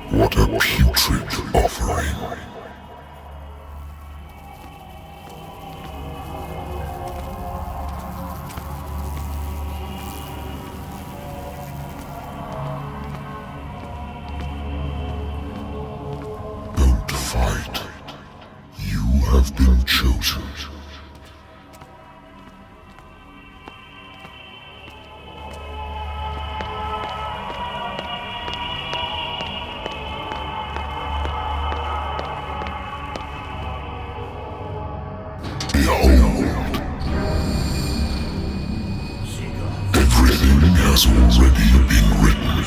What a putrid offering. Don't fight. You have been chosen. Everything has already been written.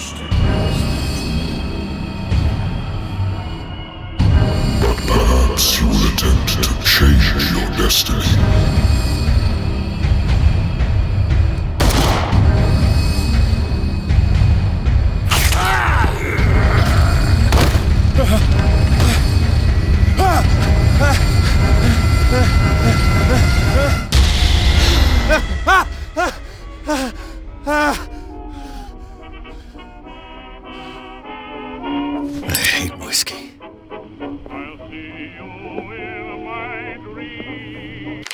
But perhaps you will attempt to change your destiny. I hate whiskey. I'll see you in my dreams.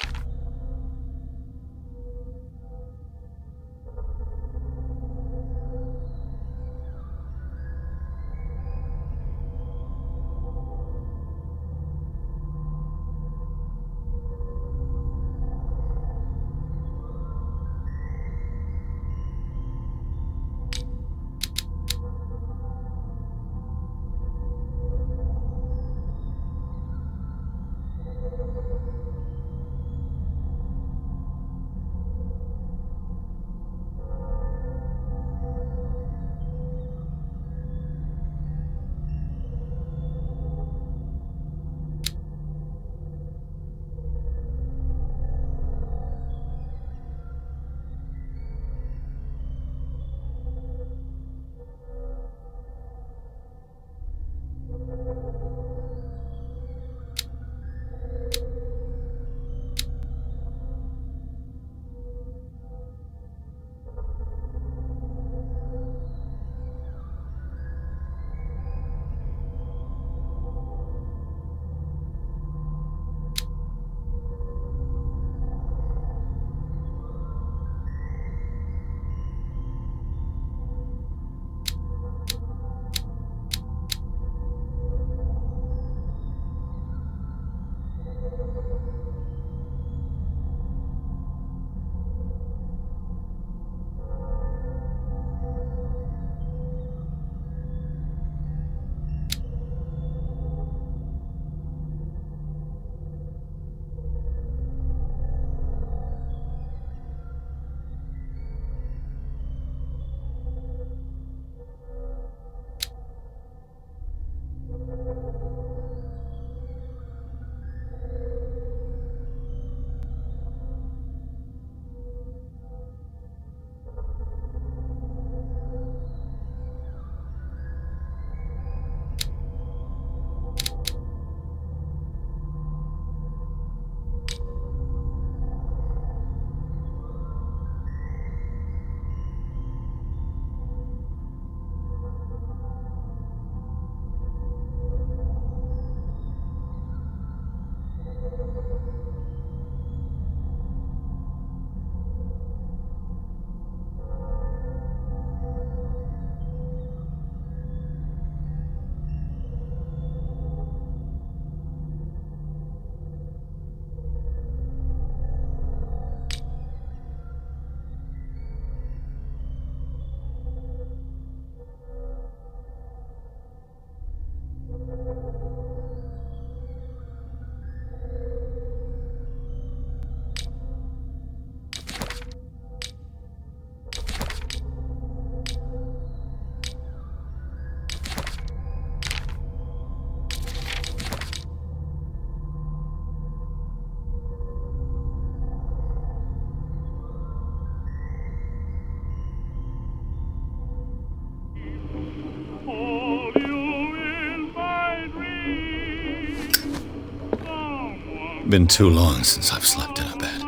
Been too long since I've slept in a bed.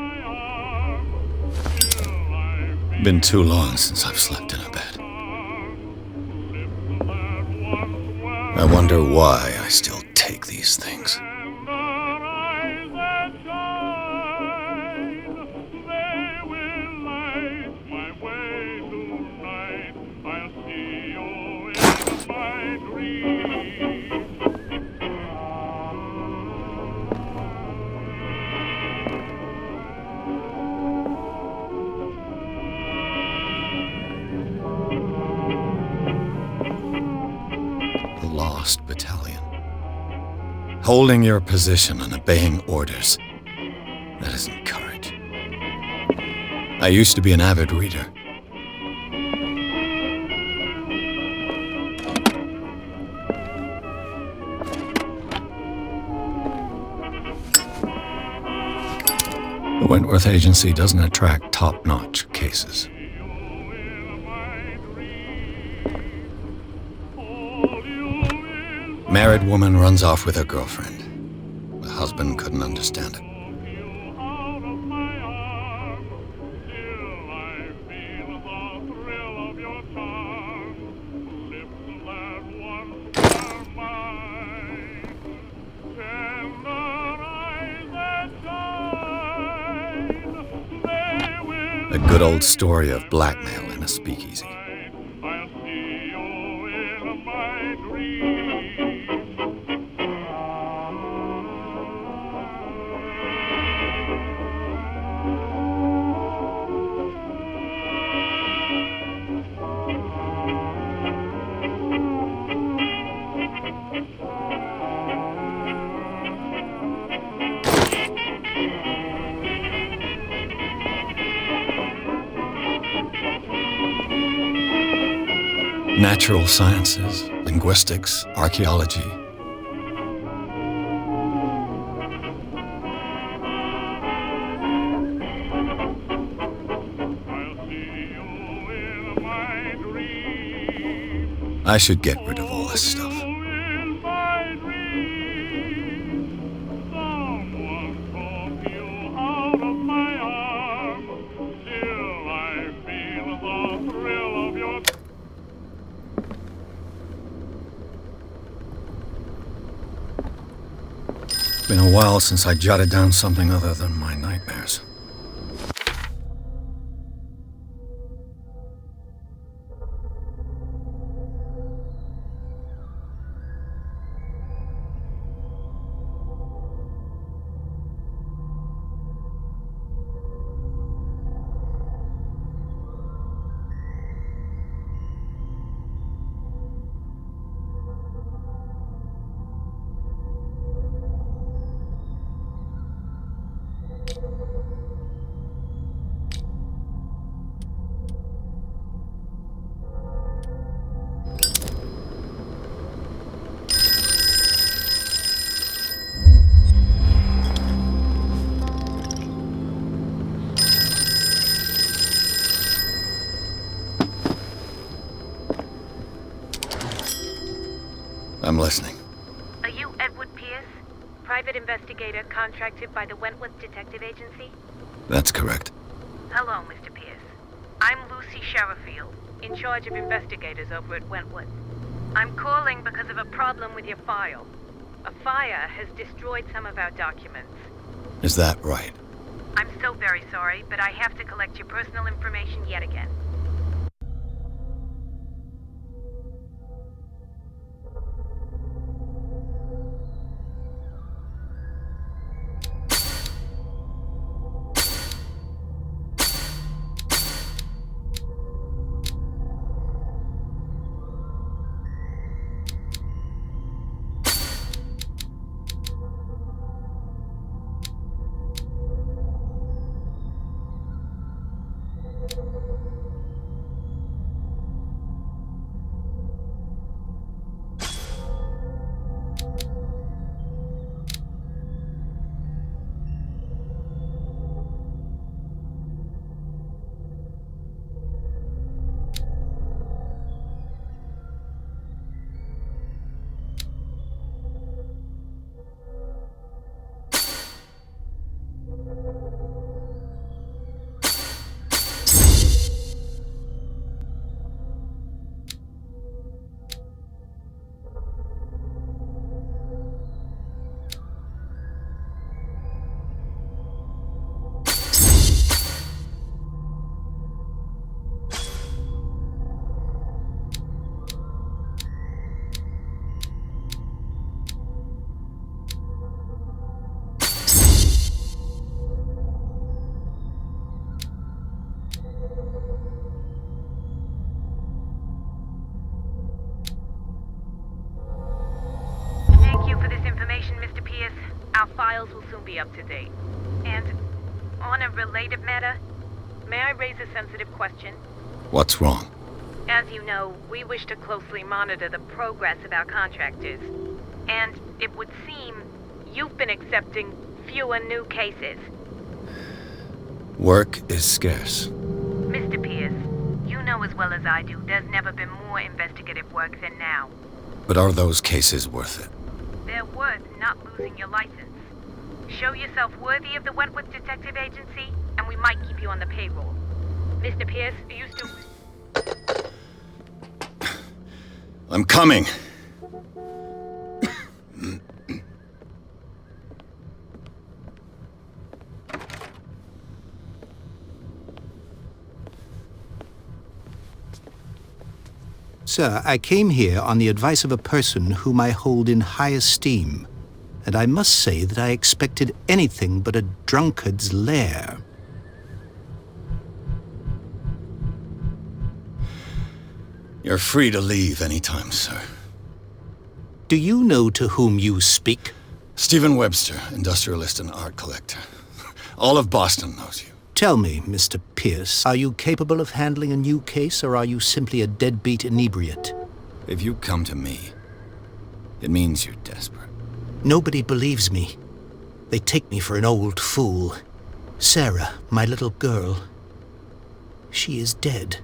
Been too long since I've slept in a bed. I wonder why I still take these things. Lost battalion. Holding your position and obeying orders. That isn't courage. I used to be an avid reader. The Wentworth Agency doesn't attract top-notch cases. Married woman runs off with her girlfriend. The husband couldn't understand it. A good old story of blackmail in a speakeasy. Natural sciences, linguistics, archaeology. I should get rid of all this stuff. Been a while since I jotted down something other than my nightmares. I'm listening. Are you Edward Pierce, private investigator contracted by the Wentworth Detective Agency? That's correct. Hello, Mr. Pierce. I'm Lucy Sherrifield, in charge of investigators over at Wentworth. I'm calling because of a problem with your file. A fire has destroyed some of our documents. Is that right? I'm so very sorry, but I have to collect your personal information yet again. files will soon be up to date. And on a related matter, may I raise a sensitive question? What's wrong? As you know, we wish to closely monitor the progress of our contractors. And it would seem you've been accepting fewer new cases. Work is scarce. Mr. Pierce, you know as well as I do, there's never been more investigative work than now. But are those cases worth it? They're worth not losing your license. Show yourself worthy of the Wentworth Detective Agency, and we might keep you on the payroll. Mr. Pierce, are you still... I'm coming. Sir, I came here on the advice of a person whom I hold in high esteem, and I must say that I expected anything but a drunkard's lair. You're free to leave anytime, sir. Do you know to whom you speak? Stephen Webster, industrialist and art collector. All of Boston knows you. Tell me, Mr. Pierce, are you capable of handling a new case, or are you simply a deadbeat inebriate? If you come to me, it means you're desperate. Nobody believes me. They take me for an old fool. Sarah, my little girl, she is dead.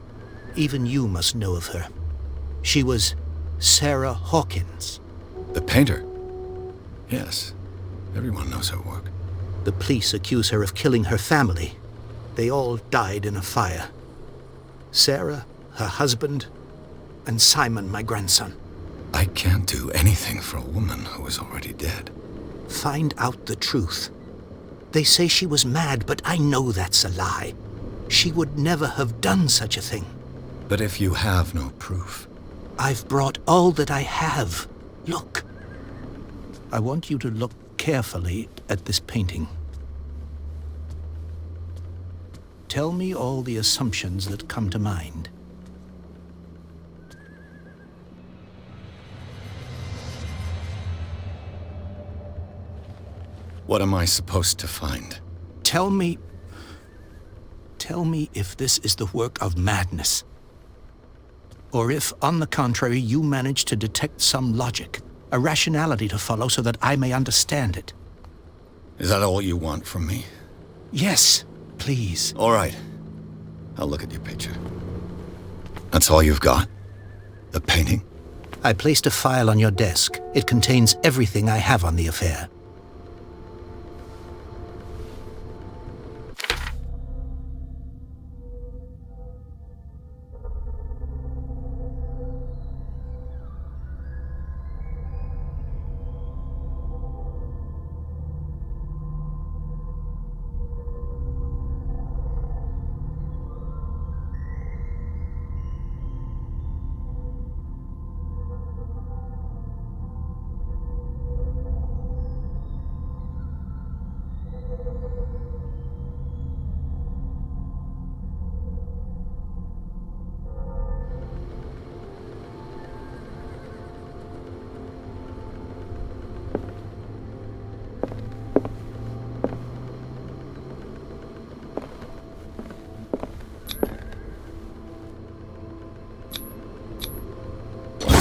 Even you must know of her. She was Sarah Hawkins. The painter? Yes. Everyone knows her work. The police accuse her of killing her family. They all died in a fire. Sarah, her husband, and Simon, my grandson. I can't do anything for a woman who is already dead. Find out the truth. They say she was mad, but I know that's a lie. She would never have done such a thing. But if you have no proof... I've brought all that I have. Look. I want you to look carefully at this painting. Tell me all the assumptions that come to mind. What am I supposed to find? Tell me if this is the work of madness. Or if, on the contrary, you manage to detect some logic, a rationality to follow so that I may understand it. Is that all you want from me? Yes, please. All right. I'll look at your picture. That's all you've got? The painting? I placed a file on your desk. It contains everything I have on the affair.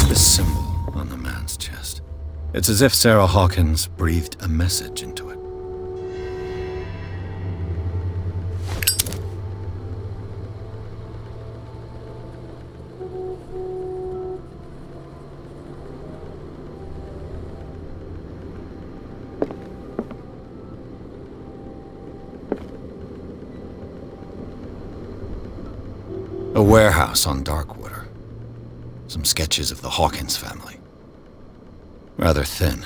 This symbol on the man's chest. It's as if Sarah Hawkins breathed a message into it. A warehouse on Darkwater. Some sketches of the Hawkins family. Rather thin.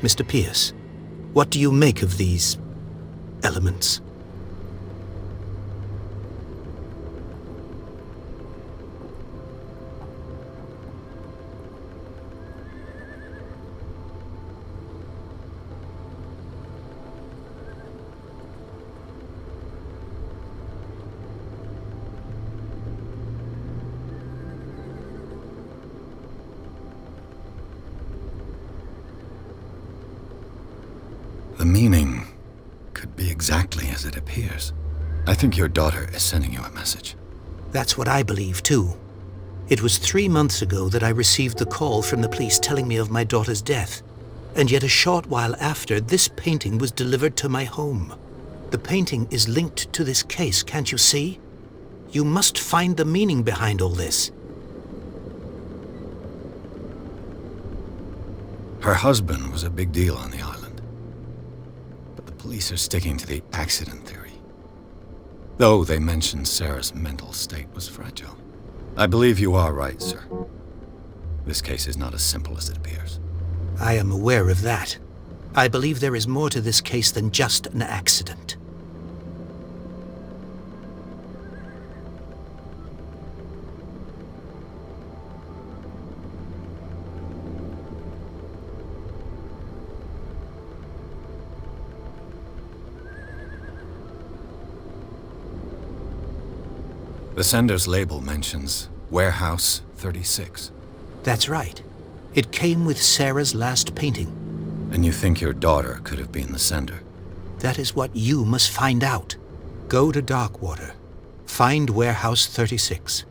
Mr. Pierce, what do you make of these elements? The meaning could be exactly as it appears. I think your daughter is sending you a message. That's what I believe, too. It was 3 months ago that I received the call from the police telling me of my daughter's death. And yet a short while after, this painting was delivered to my home. The painting is linked to this case, can't you see? You must find the meaning behind all this. Her husband was a big deal on the island. But the police are sticking to the accident theory. Though they mentioned Sarah's mental state was fragile. I believe you are right, sir. This case is not as simple as it appears. I am aware of that. I believe there is more to this case than just an accident. The sender's label mentions Warehouse 36. That's right. It came with Sarah's last painting. And you think your daughter could have been the sender? That is what you must find out. Go to Darkwater. Find Warehouse 36.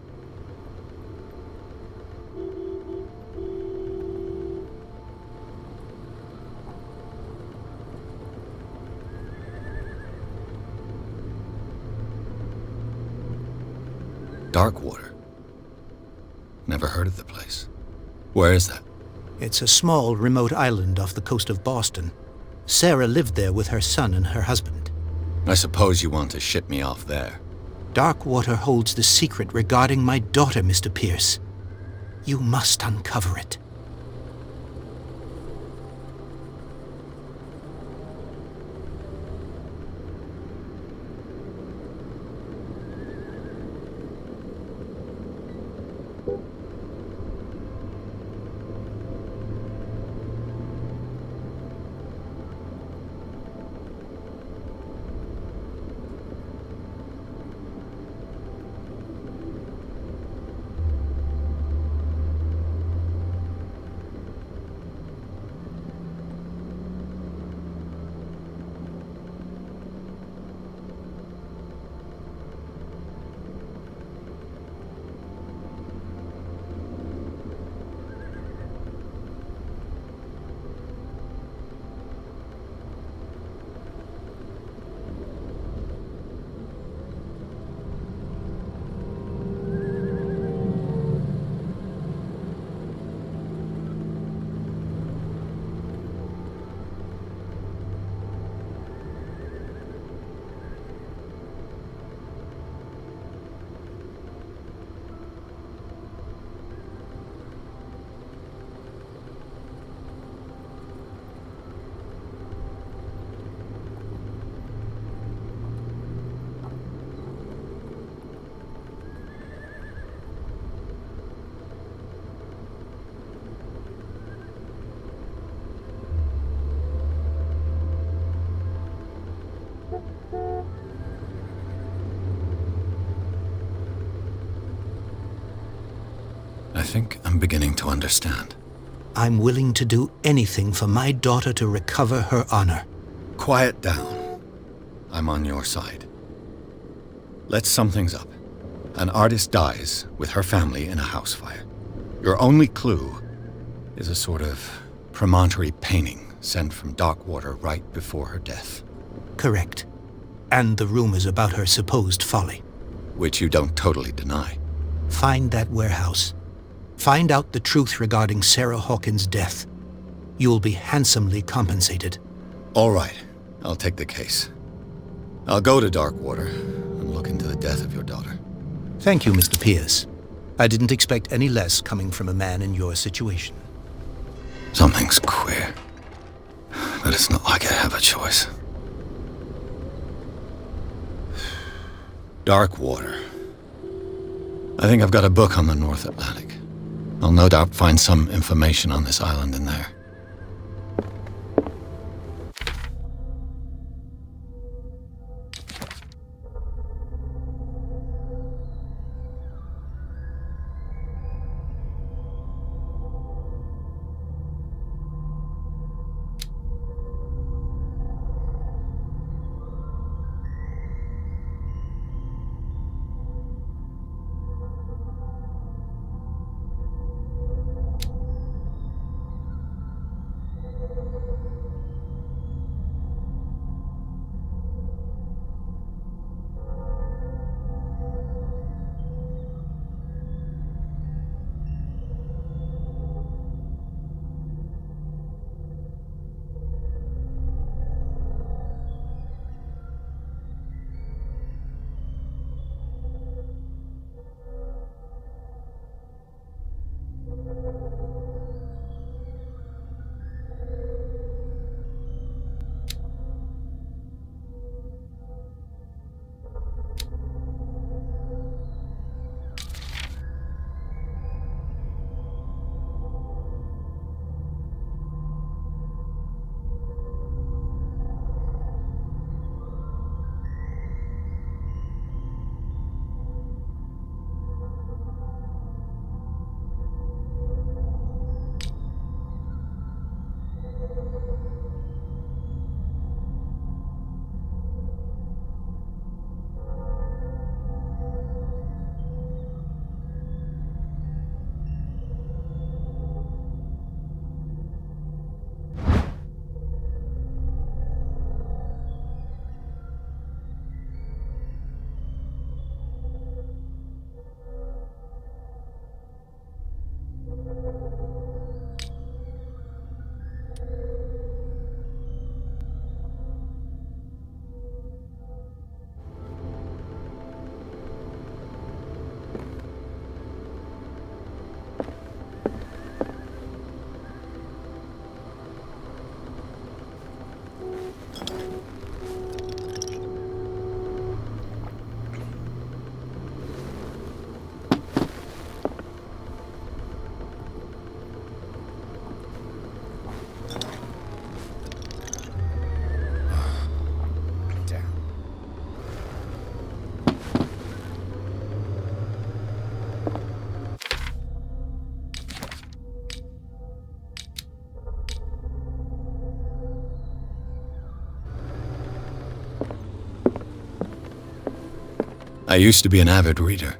Darkwater? Never heard of the place. Where is that? It's a small, remote island off the coast of Boston. Sarah lived there with her son and her husband. I suppose you want to ship me off there. Darkwater holds the secret regarding my daughter, Mr. Pierce. You must uncover it. I think I'm beginning to understand. I'm willing to do anything for my daughter to recover her honor. Quiet down. I'm on your side. Let's sum things up. An artist dies with her family in a house fire. Your only clue is a sort of promontory painting sent from Darkwater right before her death. Correct. And the rumors about her supposed folly. Which you don't totally deny. Find that warehouse. Find out the truth regarding Sarah Hawkins' death. You'll be handsomely compensated. All right, I'll take the case. I'll go to Darkwater and look into the death of your daughter. Thank you, Mr. Pierce. I didn't expect any less coming from a man in your situation. Something's queer. but it's not like I have a choice. Dark water. I think I've got a book on the North Atlantic. I'll no doubt find some information on this island in there. I used to be an avid reader.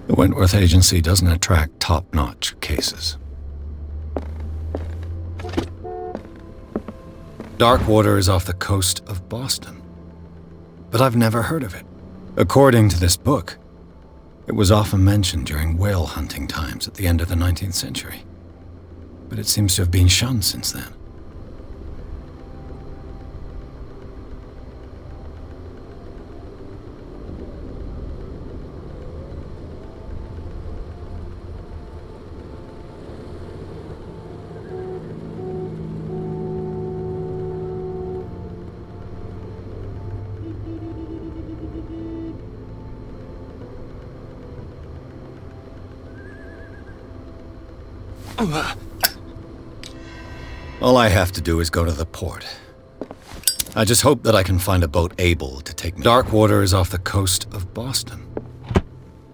The Wentworth Agency doesn't attract top-notch cases. Darkwater is off the coast of Boston, but I've never heard of it. According to this book, it was often mentioned during whale hunting times at the end of the 19th century, but it seems to have been shunned since then. All I have to do is go to the port. I just hope that I can find a boat able to take me. Darkwater is off the coast of Boston,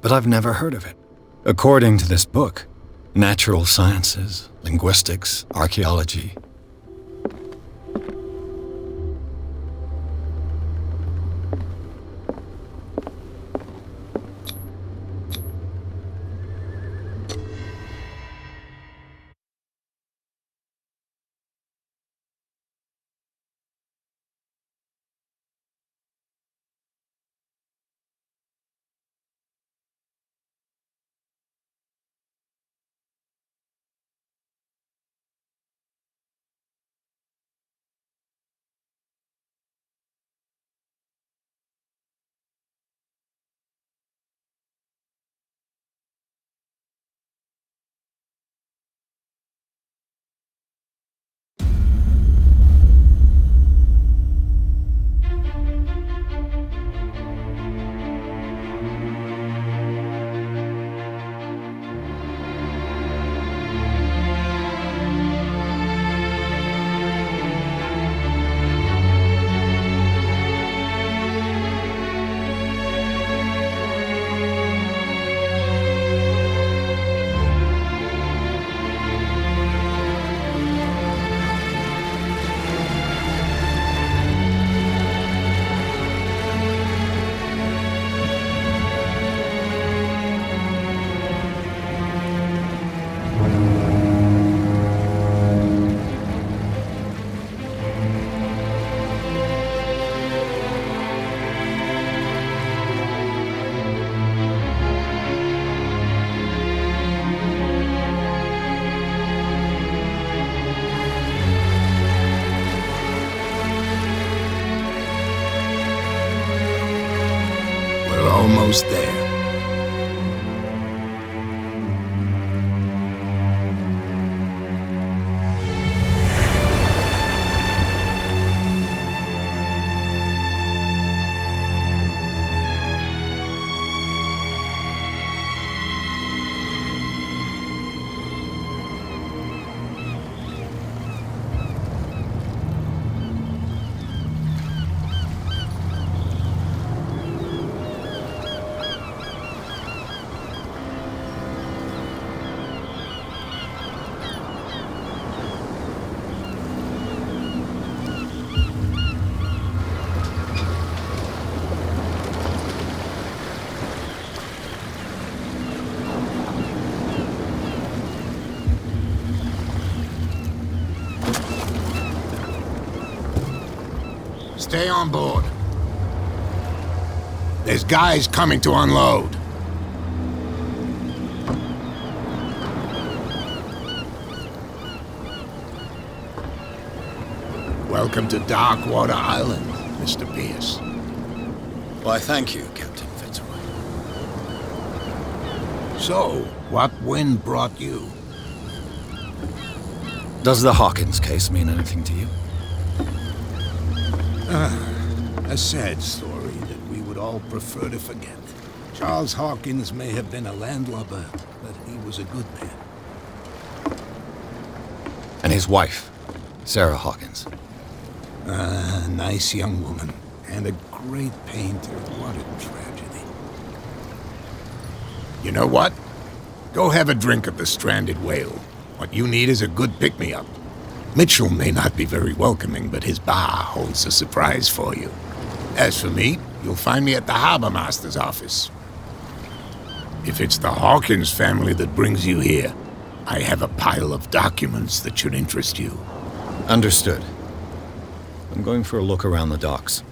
but I've never heard of it. According to this book, natural sciences, linguistics, archaeology. We're almost there. Stay on board. There's guys coming to unload. Welcome to Darkwater Island, Mr. Pierce. Why, thank you, Captain Fitzroy. So, what wind brought you? Does the Hawkins case mean anything to you? A sad story that we would all prefer to forget. Charles Hawkins may have been a landlubber, but he was a good man. And his wife, Sarah Hawkins. A nice young woman, and a great painter. What a tragedy. You know what? Go have a drink at the Stranded Whale. What you need is a good pick-me-up. Mitchell may not be very welcoming, but his bar holds a surprise for you. As for me, you'll find me at the Harbor Master's office. If it's the Hawkins family that brings you here, I have a pile of documents that should interest you. Understood. I'm going for a look around the docks.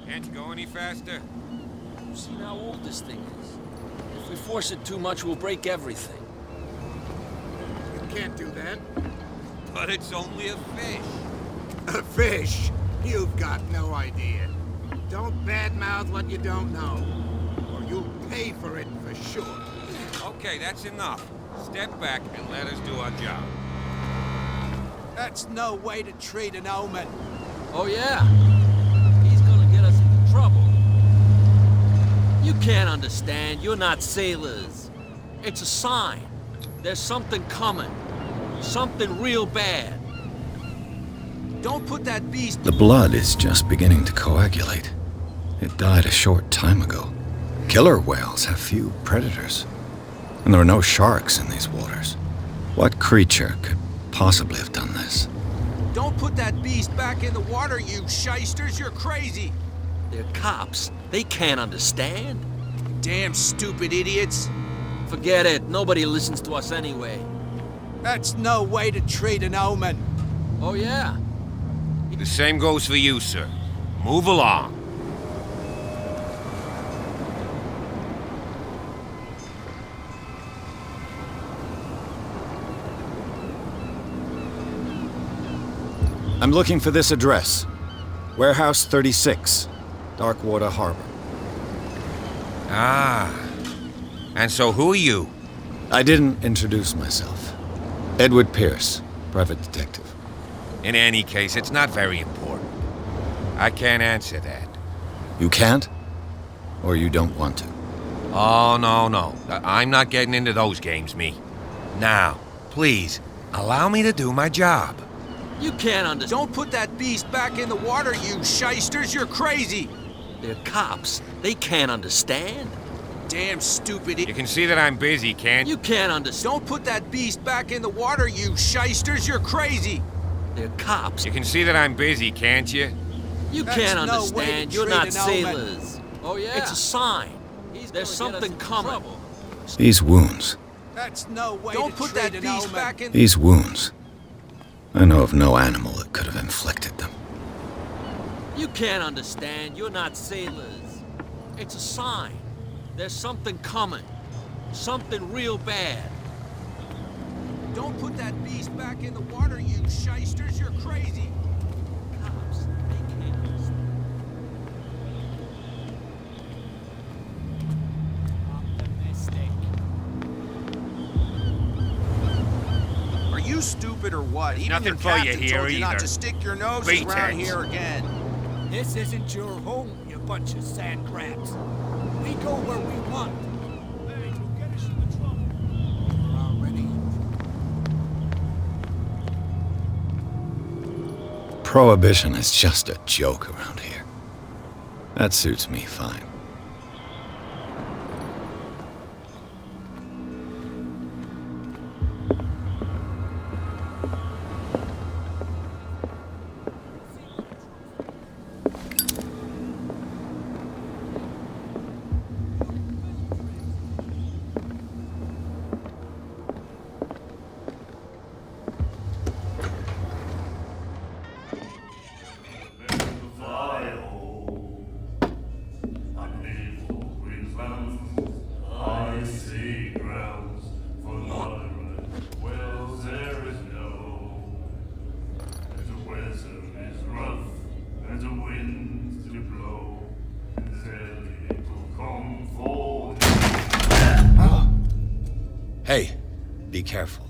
Can't you go any faster? You've seen how old this thing is. If we force it too much, we'll break everything. You can't do that. But it's only a fish. A fish? You've got no idea. Don't badmouth what you don't know, or you'll pay for it for sure. Okay, that's enough. Step back and let us do our job. That's no way to treat an omen. Oh yeah? He's gonna get us into trouble. You can't understand. You're not sailors. It's a sign. There's something coming. Something real bad. Don't put that beast... The blood is just beginning to coagulate. It died a short time ago. Killer whales have few predators. And there are no sharks in these waters. What creature could possibly have done this? Don't put that beast back in the water, you shysters. You're crazy. They're cops. They can't understand. Damn stupid idiots. Forget it. Nobody listens to us anyway. That's no way to treat an omen. Oh yeah? The same goes for you, sir. Move along. I'm looking for this address. Warehouse 36, Darkwater Harbor. Ah. And so who are you? I didn't introduce myself. Edward Pierce, private detective. In any case, it's not very important. I can't answer that. You can't? Or you don't want to? Oh, no. I'm not getting into those games, me. Now, please, allow me to do my job. You can't understand. Don't put that beast back in the water, you shysters. You're crazy. They're cops. They can't understand. Damn stupid You can see that I'm busy, can't you? You can't understand. Don't put that beast back in the water, you shysters. You're crazy. They're cops. You can see that I'm busy, can't you? You That's can't no understand. way to You're treat not an omen. sailors. Oh yeah? It's a sign. There's something coming. These wounds. That's no way Don't to put treat that an beast omen. back in. These wounds. I know of no animal that could have inflicted them. You can't understand. You're not sailors. It's a sign. There's something coming. Something real bad. Don't put that beast back in the water, you shysters. You're crazy. Cops, they can't understand. Are you stupid or what? Even nothing your for you captain here told you not either. to stick your nose Beat around it. here again. This isn't your home, you bunch of sand crabs. We go where we want. Hey, you'll get us into trouble. We're already in Prohibition is just a joke around here. That suits me fine. Hey, be careful.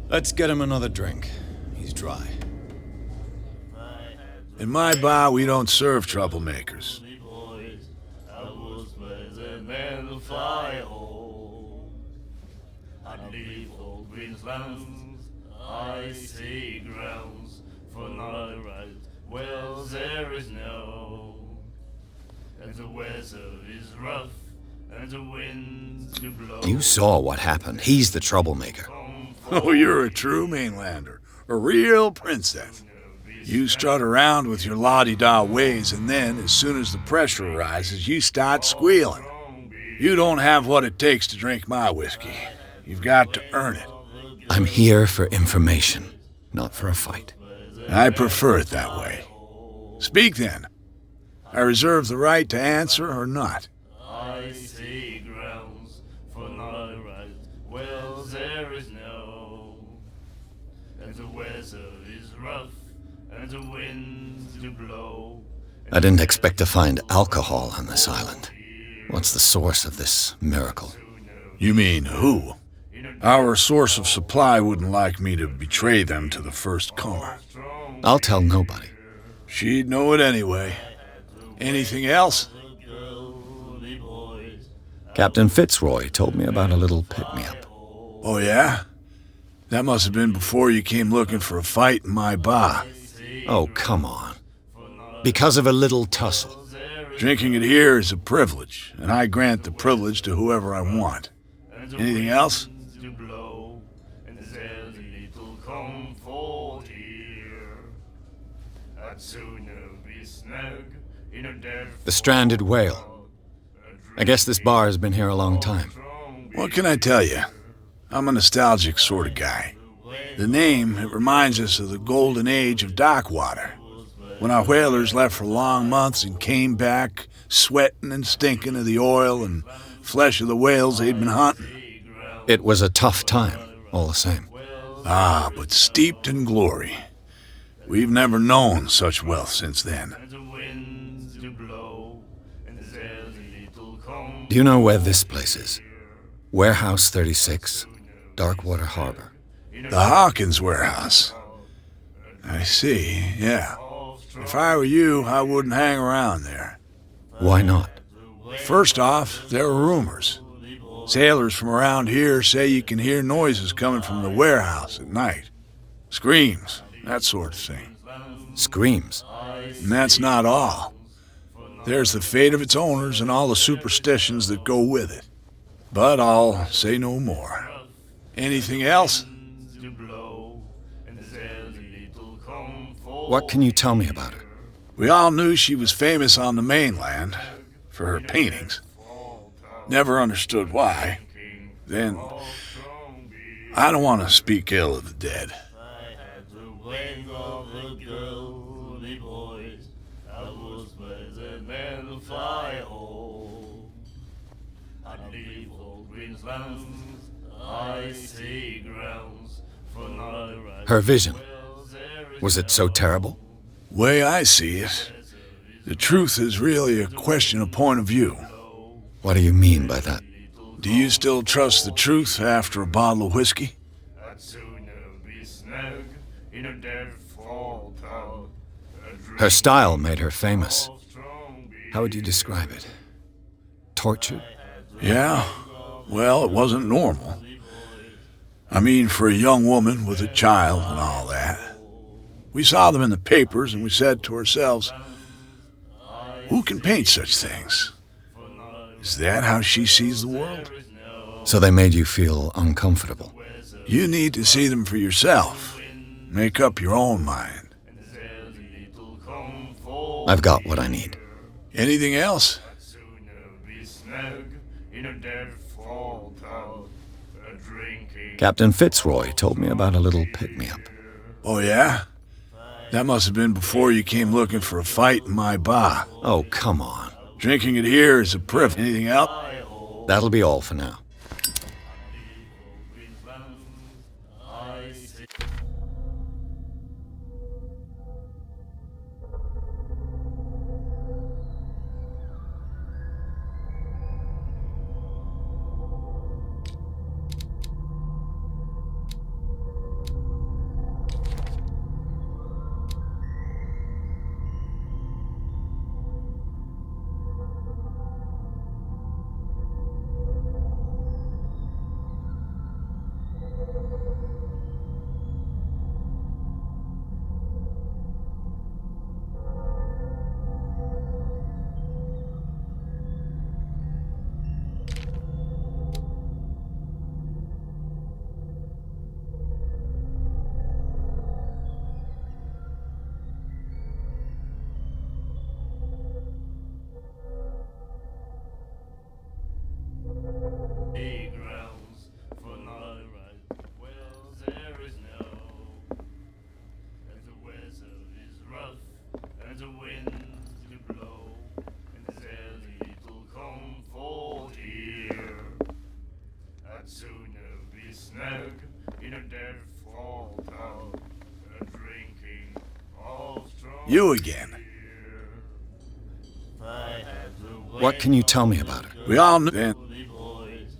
Let's get him another drink. He's dry. In my bar, we don't serve troublemakers. Icy grounds for not right. Wells there is no, and the weather is rough, and the winds do blow. You saw what happened. He's the troublemaker. Oh, you're a true mainlander. A real princess. You strut around with your la-di-da ways, and then, as soon as the pressure arises, you start squealing. You don't have what it takes to drink my whiskey. You've got to earn it. I'm here for information, not for a fight. I prefer it that way. Speak then. I reserve the right to answer or not. I see grounds for not right. Well, there is no. And the weather is rough, and the winds do blow. I didn't expect to find alcohol on this island. What's the source of this miracle? You mean who? Our source of supply wouldn't like me to betray them to the first comer. I'll tell nobody. She'd know it anyway. Anything else? Captain Fitzroy told me about a little pick-me-up. Oh, yeah? That must have been before you came looking for a fight in my bar. Oh, come on. Because of a little tussle. Drinking it here is a privilege, and I grant the privilege to whoever I want. Anything else? The stranded whale. I guess this bar has been here a long time. What can I tell you? I'm a nostalgic sort of guy. The name, it reminds us of the golden age of dock water, when our whalers left for long months and came back sweating and stinking of the oil and flesh of the whales they'd been hunting. It was a tough time, all the same. Ah, but steeped in glory. We've never known such wealth since then. Do you know where this place is? Warehouse 36, Darkwater Harbor. The Hawkins warehouse. I see, yeah. If I were you, I wouldn't hang around there. Why not? First off, there are rumors. Sailors from around here say you can hear noises coming from the warehouse at night. Screams, that sort of thing. Screams? And that's not all. There's the fate of its owners and all the superstitions that go with it. But I'll say no more. Anything else? What can you tell me about her? We all knew she was famous on the mainland for her paintings. Never understood why. Then, I don't want to speak ill of the dead. Her vision. Was it so terrible? Way I see it, the truth is really a question of point of view. What do you mean by that? Do you still trust the truth after a bottle of whiskey? Her style made her famous. How would you describe it? Tortured? Yeah, well, it wasn't normal. I mean, for a young woman with a child and all that. We saw them in the papers and we said to ourselves, who can paint such things? Is that how she sees the world? So they made you feel uncomfortable? You need to see them for yourself. Make up your own mind. I've got what I need. Anything else? Captain Fitzroy told me about a little pick-me-up. Oh, yeah? That must have been before you came looking for a fight in my bar. Oh, come on. Drinking it here is a privilege. Anything else? That'll be all for now. the winds to blow, and there's little comfort here. I'd sooner be snug in a dead fall tub, drinking all strong You again. beer. If I had to What can you tell me about her? We all know that. boys,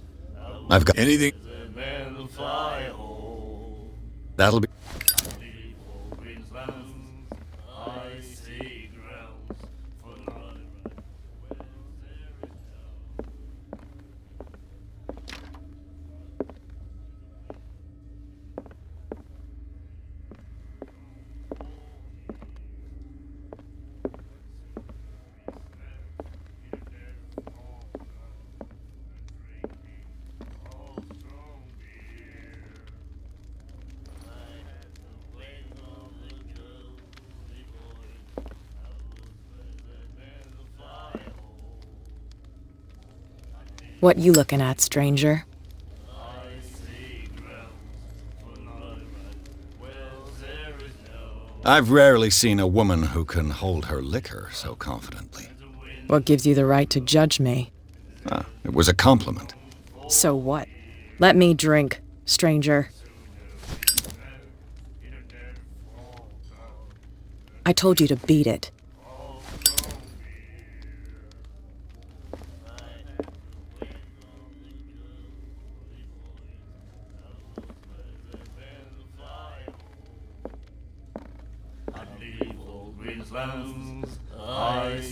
I've got Anything. the man will fly home. that'll be. People green lands, I see grounds for not right. Well, there is no. What you looking at, stranger? I've rarely seen a woman who can hold her liquor so confidently. What gives you the right to judge me? Ah, it was a compliment. So what? Let me drink, stranger. I told you to beat it.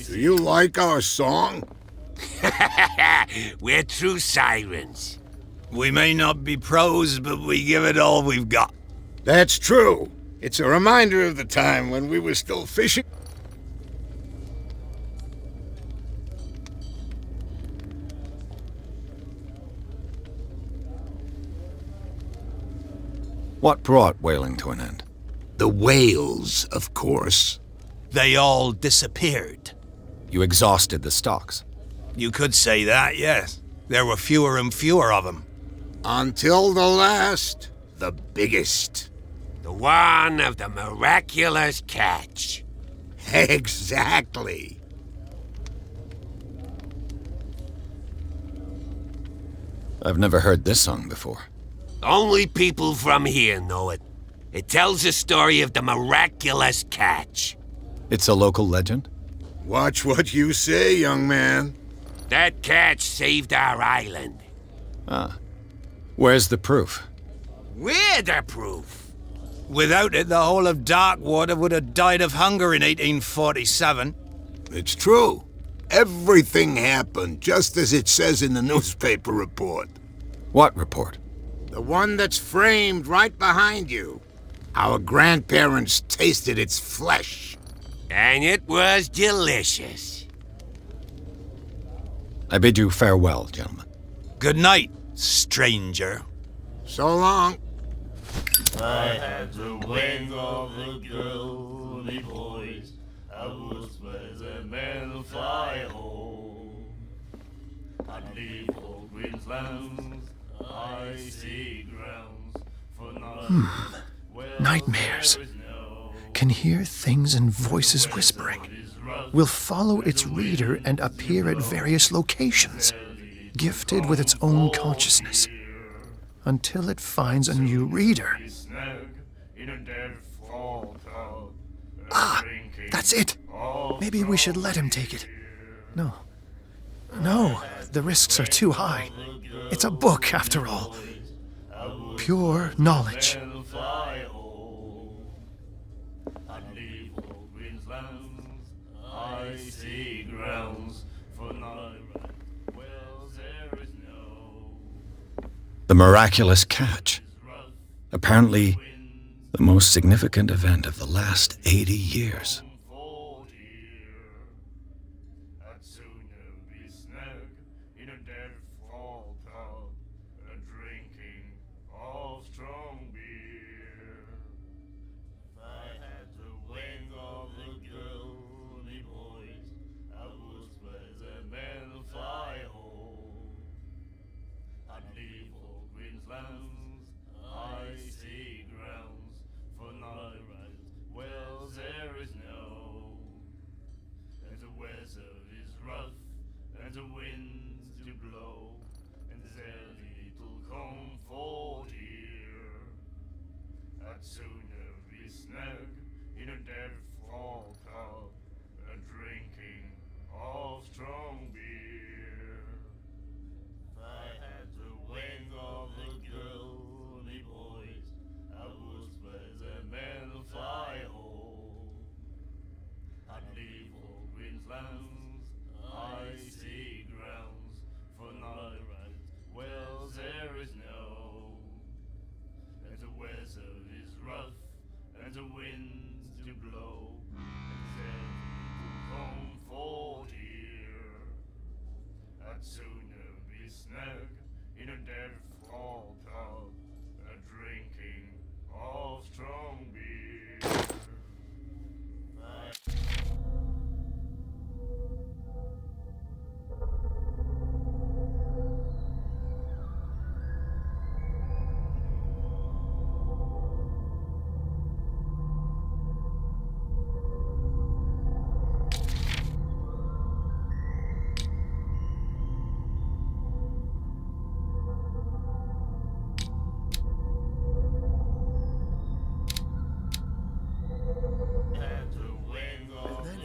Do you like our song? We're true sirens. We may not be pros, but we give it all we've got. That's true. It's a reminder of the time when we were still fishing. What brought whaling to an end? The whales, of course. They all disappeared. You exhausted the stocks. You could say that, yes. There were fewer and fewer of them. Until the last, the biggest. The one of the miraculous catch. Exactly. I've never heard this song before. Only people from here know it. It tells the story of the miraculous catch. It's a local legend? Watch what you say, young man. That catch saved our island. Ah. Where's the proof? We're the proof. Without it, the whole of Darkwater would have died of hunger in 1847. It's true. Everything happened just as it says in the newspaper report. What report? The one that's framed right behind you. Our grandparents tasted its flesh. And it was delicious. I bid you farewell, gentlemen. Good night, stranger. So long. I had the wings of the girly boys. I was where the men will fly home. I'd leave all green lands, icy grounds for not. Nightmares. Can hear things and voices whispering. Will follow its reader and appear at various locations, gifted with its own consciousness, until it finds a new reader. Ah, that's it. Maybe we should let him take it. No. No, the risks are too high. It's a book, after all. Pure knowledge. The miraculous catch. Apparently, the most significant event of the last 80 years.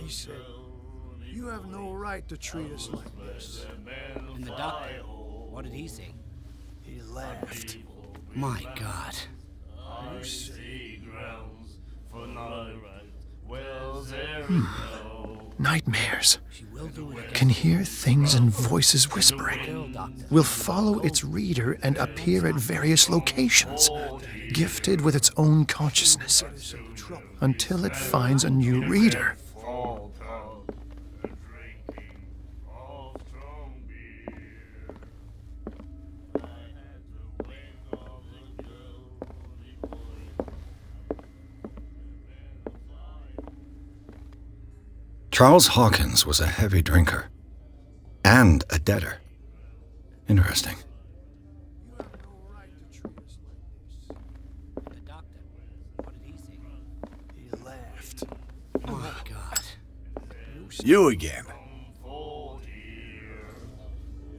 He said, "You have no right to treat us like this." And the doctor, what did he say? He laughed. My God. You say, nightmares. Can hear things and voices whispering. Will follow its reader and appear at various locations, gifted with its own consciousness, until it finds a new reader. Charles Hawkins was a heavy drinker and a debtor. Interesting. The doctor, what did he say? He laughed. My God. You again.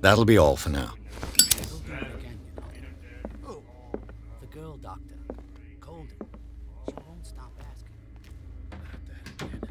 That'll be all for now. He'll do it again, you know. Oh, the girl doctor, Colden. She won't stop asking. Not that again.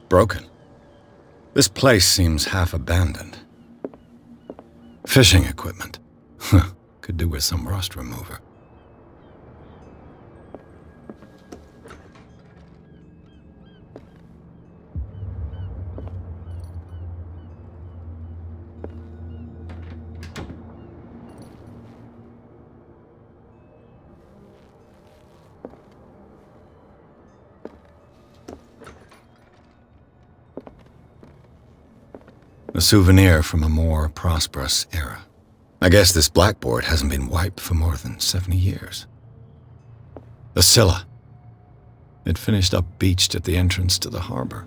Broken. This place seems half abandoned. Fishing equipment. Could do with some rust remover. A souvenir from a more prosperous era. I guess this blackboard hasn't been wiped for more than 70 years. The Scylla. It finished up beached at the entrance to the harbor.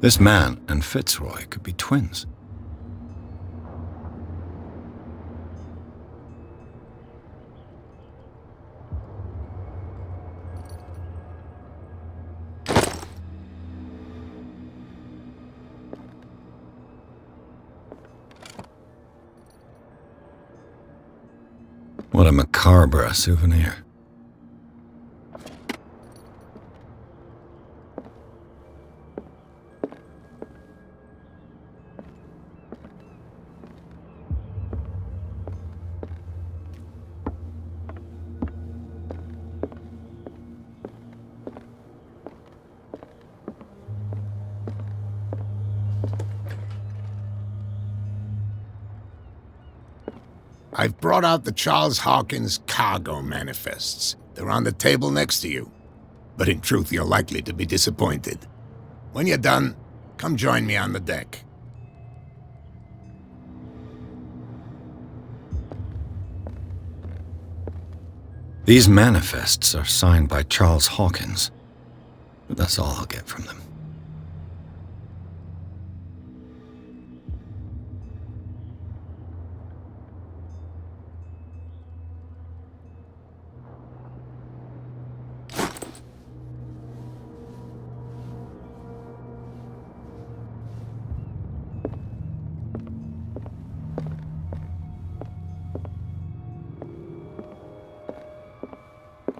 This man and Fitzroy could be twins. What a macabre souvenir. I've brought out the Charles Hawkins cargo manifests. They're on the table next to you. But in truth, you're likely to be disappointed. When you're done, come join me on the deck. These manifests are signed by Charles Hawkins. But that's all I'll get from them.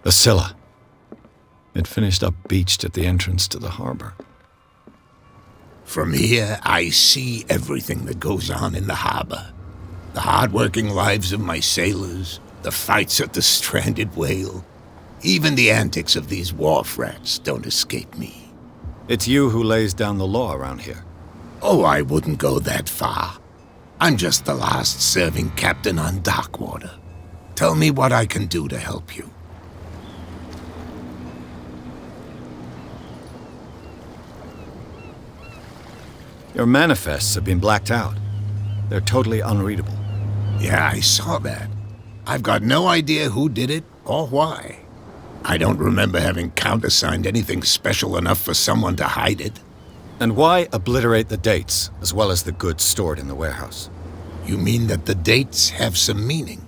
The Scylla. It finished up beached at the entrance to the harbor. From here, I see everything that goes on in the harbor. The hard-working lives of my sailors, the fights at the stranded whale. Even the antics of these wharf rats don't escape me. It's you who lays down the law around here. Oh, I wouldn't go that far. I'm just the last serving captain on Darkwater. Tell me what I can do to help you. Your manifests have been blacked out. They're totally unreadable. Yeah, I saw that. I've got no idea who did it or why. I don't remember having countersigned anything special enough for someone to hide it. And why obliterate the dates, as well as the goods stored in the warehouse? You mean that the dates have some meaning?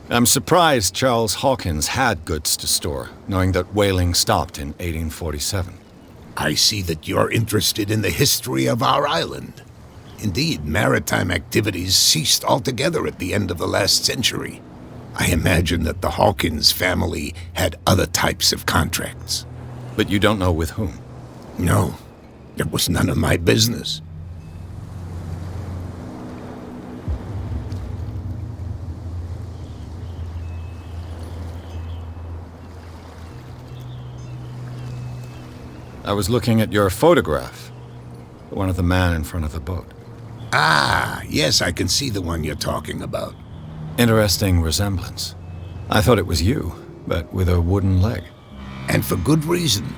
I'm surprised Charles Hawkins had goods to store, knowing that whaling stopped in 1847. I see that you're interested in the history of our island. Indeed, maritime activities ceased altogether at the end of the last century. I imagine that the Hawkins family had other types of contracts. But you don't know with whom? No, it was none of my business. I was looking at your photograph, the one of the man in front of the boat. Ah, yes, I can see the one you're talking about. Interesting resemblance. I thought it was you, but with a wooden leg. And for good reason.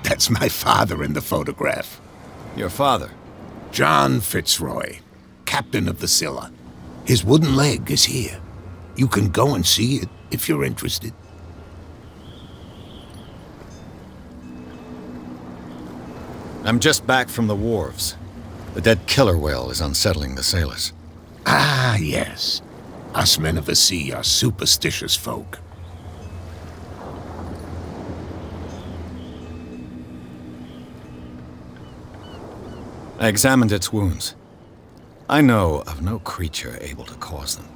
That's my father in the photograph. Your father? John Fitzroy, captain of the Scylla. His wooden leg is here. You can go and see it if you're interested. I'm just back from the wharves. The dead killer whale is unsettling the sailors. Ah, yes. Us men of the sea are superstitious folk. I examined its wounds. I know of no creature able to cause them.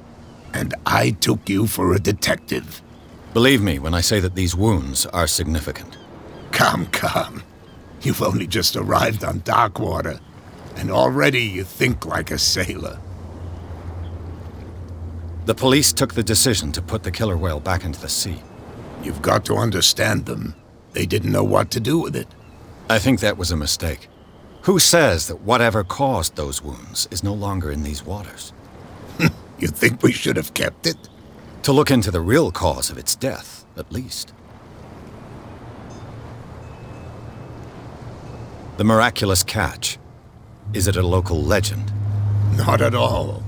And I took you for a detective. Believe me when I say that these wounds are significant. Come. You've only just arrived on Darkwater, and already you think like a sailor. The police took the decision to put the killer whale back into the sea. You've got to understand them. They didn't know what to do with it. I think that was a mistake. Who says that whatever caused those wounds is no longer in these waters? You think we should have kept it? To look into the real cause of its death, at least. The miraculous catch. Is it a local legend? Not at all.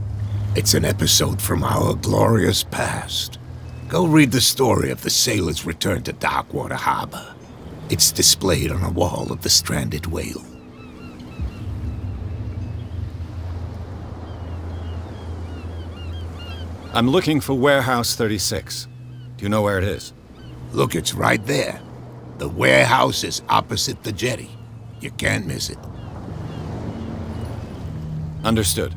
It's an episode from our glorious past. Go read the story of the sailor's return to Darkwater Harbor. It's displayed on a wall of the stranded whale. I'm looking for Warehouse 36. Do you know where it is? Look, it's right there. The warehouse is opposite the jetty. You can't miss it. Understood.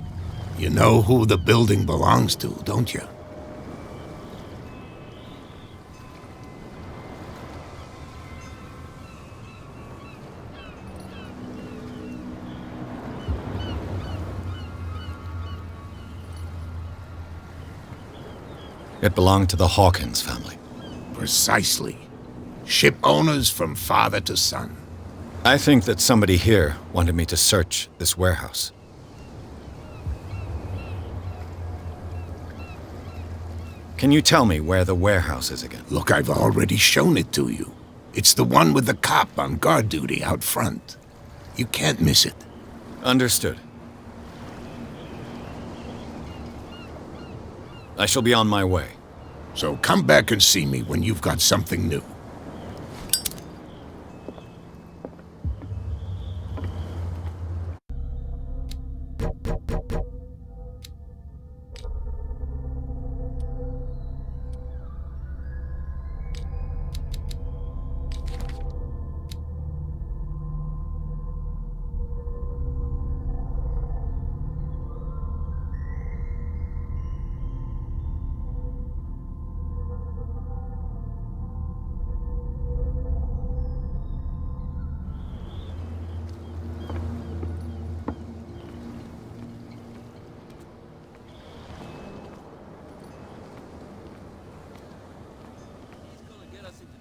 You know who the building belongs to, don't you? It belonged to the Hawkins family. Precisely. Ship owners from father to son. I think that somebody here wanted me to search this warehouse. Can you tell me where the warehouse is again? Look, I've already shown it to you. It's the one with the cop on guard duty out front. You can't miss it. Understood. I shall be on my way. So come back and see me when you've got something new.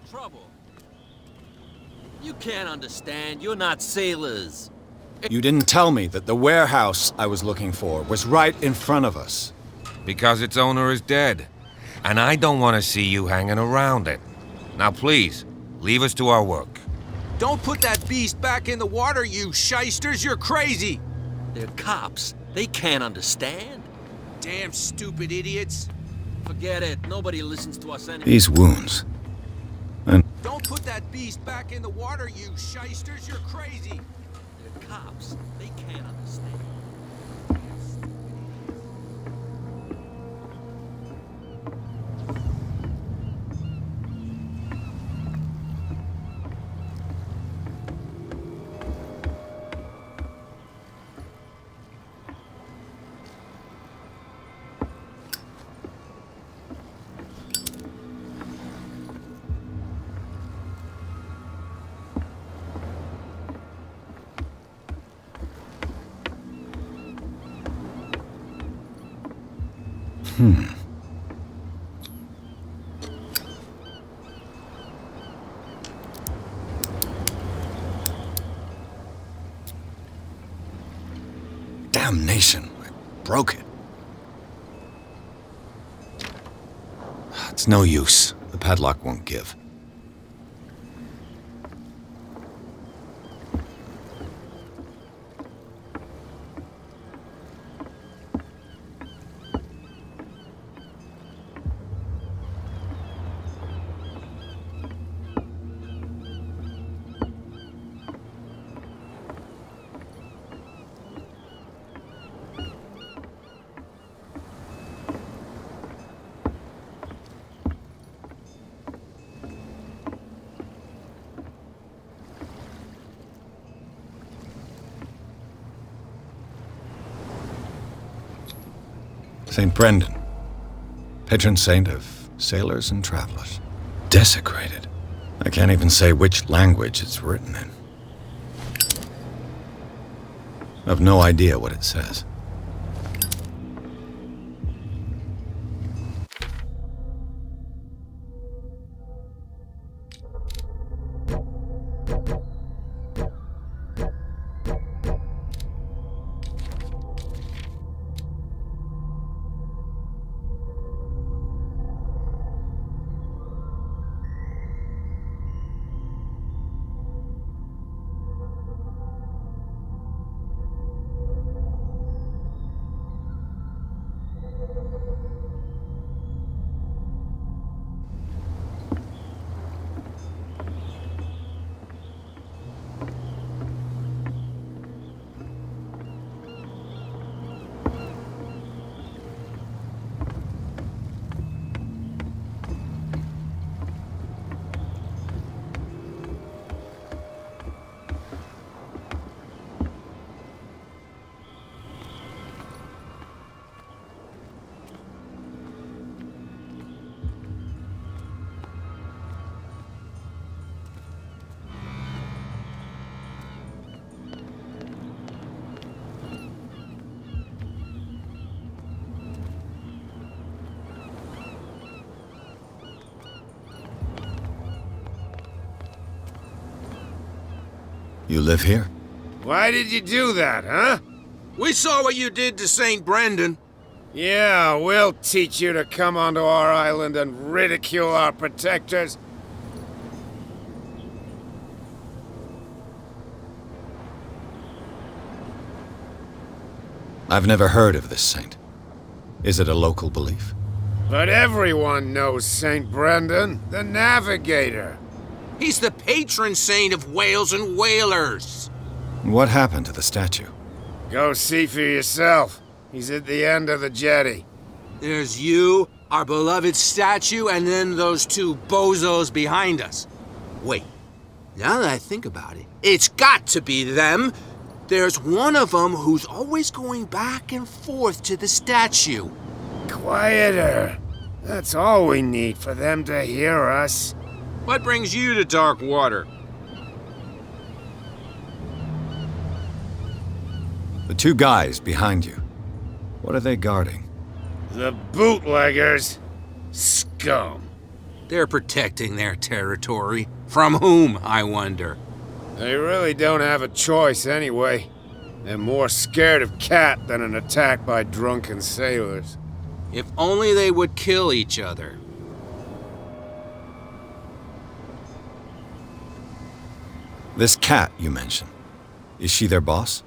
Trouble. You can't understand. You're not sailors. You didn't tell me that the warehouse I was looking for was right in front of us. Because its owner is dead. And I don't want to see you hanging around it. Now please, leave us to our work. Don't put that beast back in the water, you shysters! You're crazy! They're cops. They can't understand. Damn stupid idiots. Forget it. Nobody listens to us anymore. These wounds. Don't put that beast back in the water, you shysters! You're crazy! They're cops. They can't understand. Damnation, I broke it. It's no use. The padlock won't give. St. Brendan, patron saint of sailors and travelers. Desecrated. I can't even say which language it's written in. I've no idea what it says. You live here? Why did you do that, huh? We saw what you did to St. Brendan. Yeah, we'll teach you to come onto our island and ridicule our protectors. I've never heard of this saint. Is it a local belief? But everyone knows St. Brendan, the navigator. He's the patron saint of whales and whalers. What happened to the statue? Go see for yourself. He's at the end of the jetty. There's you, our beloved statue, and then those two bozos behind us. Wait, now that I think about it, it's got to be them. There's one of them who's always going back and forth to the statue. Quieter. That's all we need for them to hear us. What brings you to dark water? The two guys behind you. What are they guarding? The bootleggers. Scum. They're protecting their territory. From whom, I wonder? They really don't have a choice anyway. They're more scared of Cat than an attack by drunken sailors. If only they would kill each other. This Cat you mentioned. Is she their boss?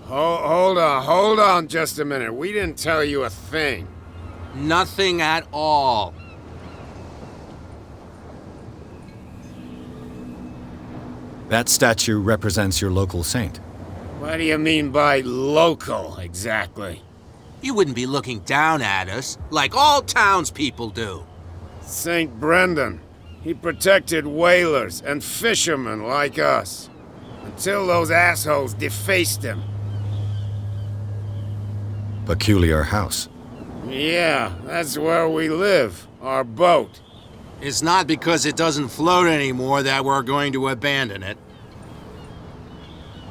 Hold on just a minute. We didn't tell you a thing. Nothing at all. That statue represents your local saint. What do you mean by local, exactly? You wouldn't be looking down at us, like all townspeople do. St. Brendan. He protected whalers and fishermen like us. Until those assholes defaced him. Peculiar house. Yeah, that's where we live. Our boat. It's not because it doesn't float anymore that we're going to abandon it.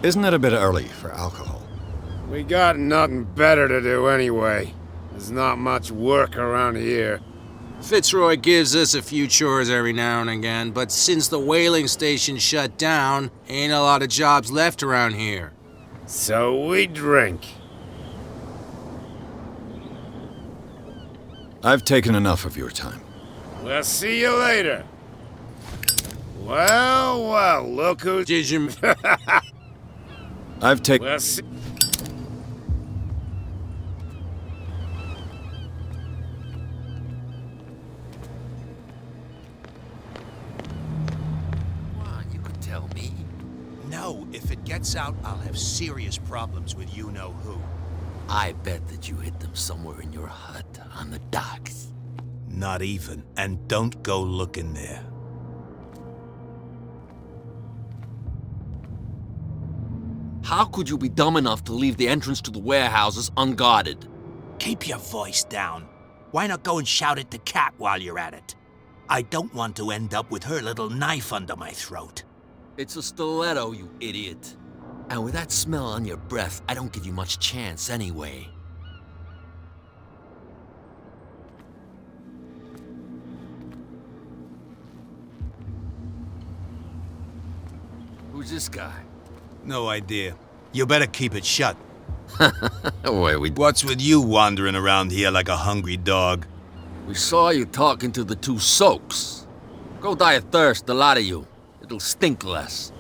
Isn't it a bit early for alcohol? We got nothing better to do anyway. There's not much work around here. Fitzroy gives us a few chores every now and again, but since the whaling station shut down, ain't a lot of jobs left around here. So we drink. I've taken enough of your time. We'll see you later. Well, look who... Did you... I've taken... We'll see... You could tell me. No, if it gets out, I'll have serious problems with you-know-who. I bet that you hid them somewhere in your hut on the docks. Not even, and don't go looking there. How could you be dumb enough to leave the entrance to the warehouses unguarded? Keep your voice down. Why not go and shout at the cat while you're at it? I don't want to end up with her little knife under my throat. It's a stiletto, you idiot. And with that smell on your breath, I don't give you much chance anyway. Who's this guy? No idea. You better keep it shut. Wait, What's with you wandering around here like a hungry dog? we saw you talking to the two soaks. Go die of thirst, the lot of you. It'll stink less.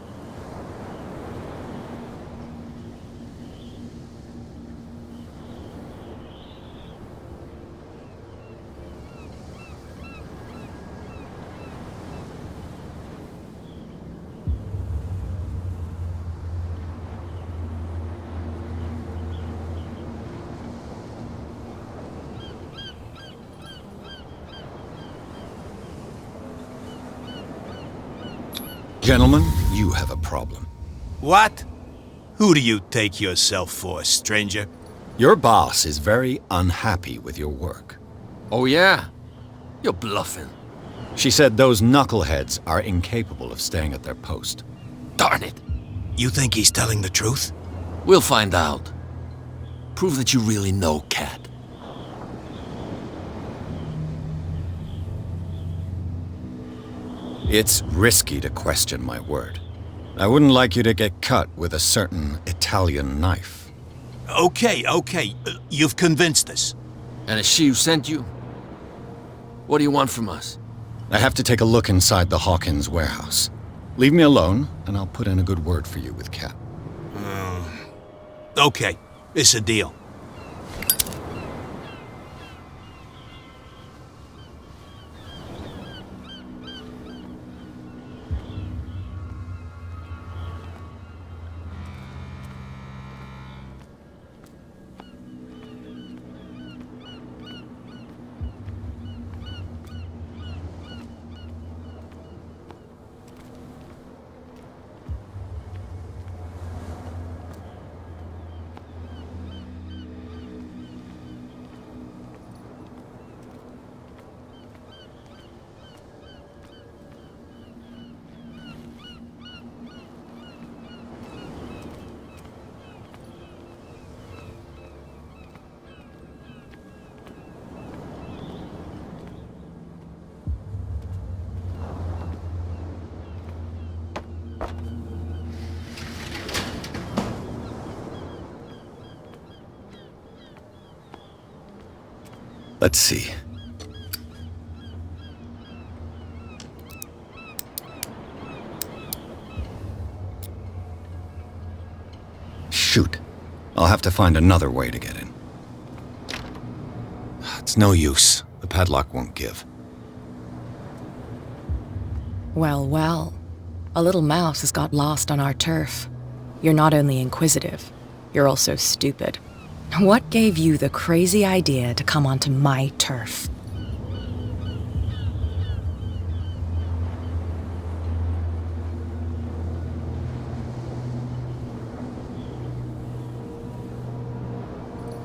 Gentlemen, you have a problem. What? Who do you take yourself for, stranger? Your boss is very unhappy with your work. Oh yeah? You're bluffing. She said those knuckleheads are incapable of staying at their post. Darn it! You think he's telling the truth? We'll find out. Prove that you really know Cat. It's risky to question my word. I wouldn't like you to get cut with a certain Italian knife. Okay. You've convinced us. And it's she who sent you? What do you want from us? I have to take a look inside the Hawkins warehouse. Leave me alone, and I'll put in a good word for you with Cat. Okay, it's a deal. Let's see. Shoot. I'll have to find another way to get in. It's no use. The padlock won't give. Well, well. A little mouse has got lost on our turf. You're not only inquisitive, you're also stupid. What gave you the crazy idea to come onto my turf?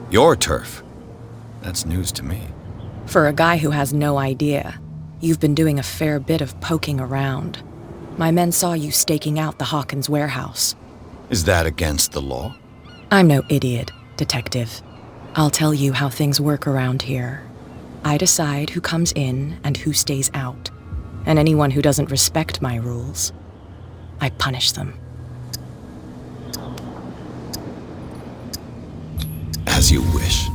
Your turf? That's news to me. For a guy who has no idea, you've been doing a fair bit of poking around. My men saw you staking out the Hawkins warehouse. Is that against the law? I'm no idiot, Detective. I'll tell you how things work around here. I decide who comes in and who stays out. And anyone who doesn't respect my rules, I punish them. As you wish.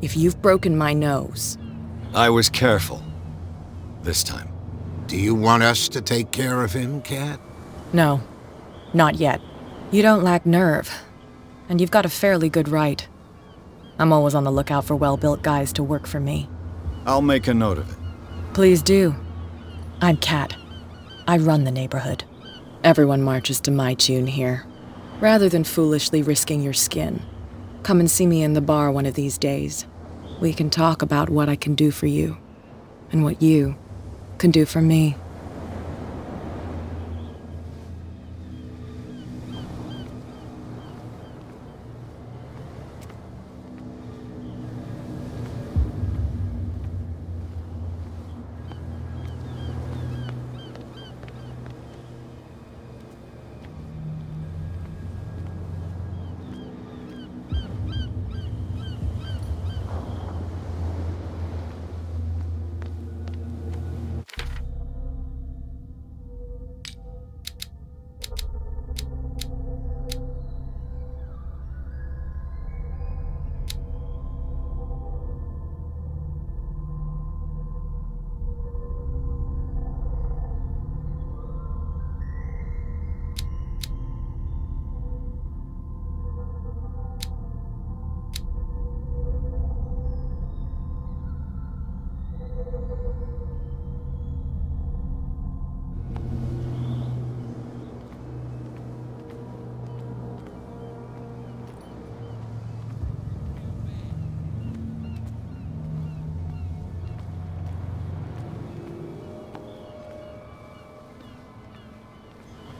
If you've broken my nose... I was careful. This time. Do you want us to take care of him, Cat? No. Not yet. You don't lack nerve. And you've got a fairly good right. I'm always on the lookout for well-built guys to work for me. I'll make a note of it. Please do. I'm Cat. I run the neighborhood. Everyone marches to my tune here. Rather than foolishly risking your skin, come and see me in the bar one of these days. We can talk about what I can do for you, and what you can do for me.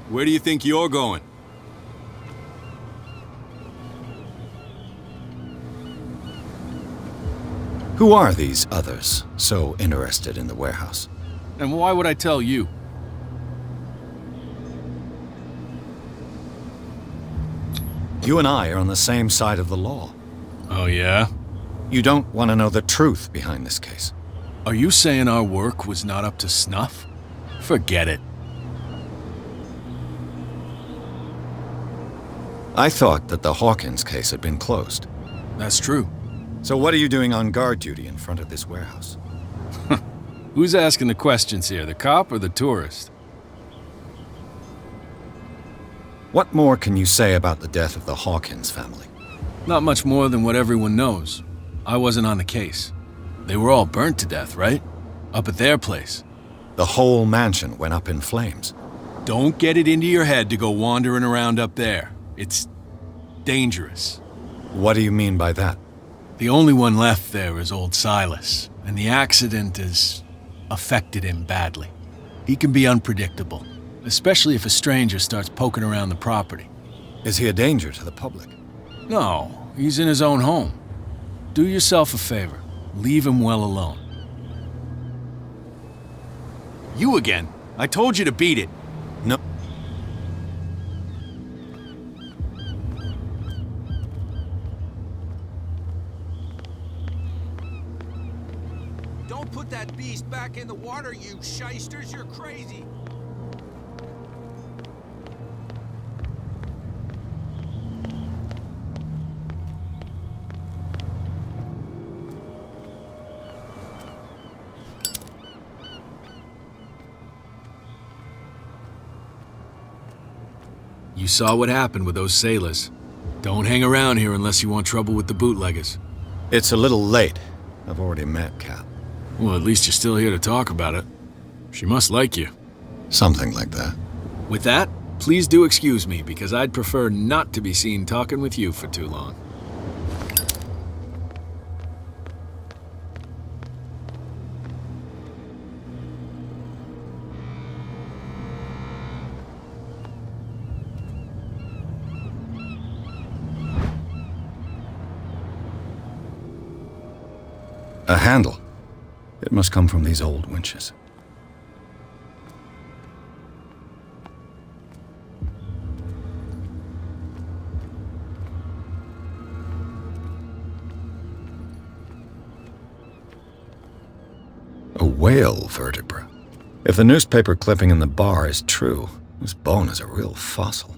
Where do you think you're going? Who are these others so interested in the warehouse? And why would I tell you? You and I are on the same side of the law. Oh, yeah? You don't want to know the truth behind this case. Are you saying our work was not up to snuff? Forget it. I thought that the Hawkins case had been closed. That's true. So what are you doing on guard duty in front of this warehouse? Who's asking the questions here, the cop or the tourist? What more can you say about the death of the Hawkins family? Not much more than what everyone knows. I wasn't on the case. They were all burnt to death, right? Up at their place. The whole mansion went up in flames. Don't get it into your head to go wandering around up there. It's dangerous. What do you mean by that? The only one left there is old Silas, and the accident has affected him badly. He can be unpredictable, especially if a stranger starts poking around the property. Is he a danger to the public? No, he's in his own home. Do yourself a favor. Leave him well alone. You again. I told you to beat it. No. Don't put that beast back in the water, you shysters. You're crazy. You saw what happened with those sailors. Don't hang around here unless you want trouble with the bootleggers. It's a little late. I've already met Kat. Well, at least you're still here to talk about it. She must like you. Something like that. With that, please do excuse me, because I'd prefer not to be seen talking with you for too long. A handle. It must come from these old winches. A whale vertebra. If the newspaper clipping in the bar is true, this bone is a real fossil.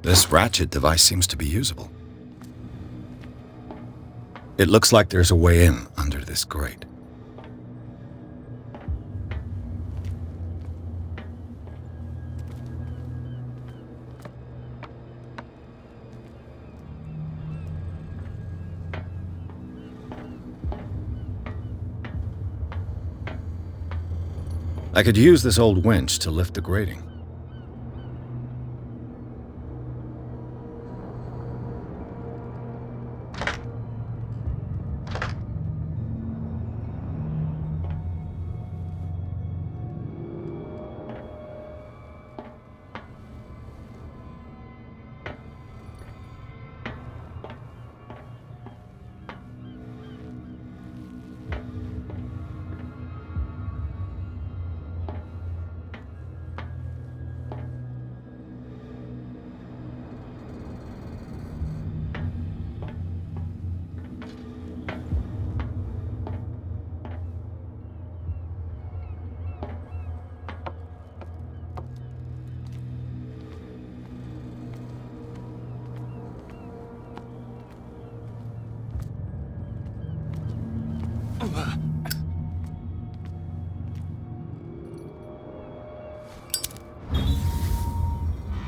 This ratchet device seems to be usable. It looks like there's a way in under this grate. I could use this old winch to lift the grating.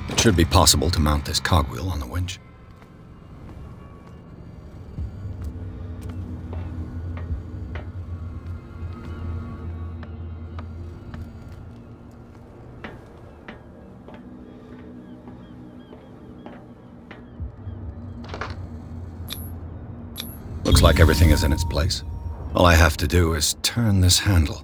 It should be possible to mount this cogwheel on the winch. Looks like everything is in its place. All I have to do is turn this handle.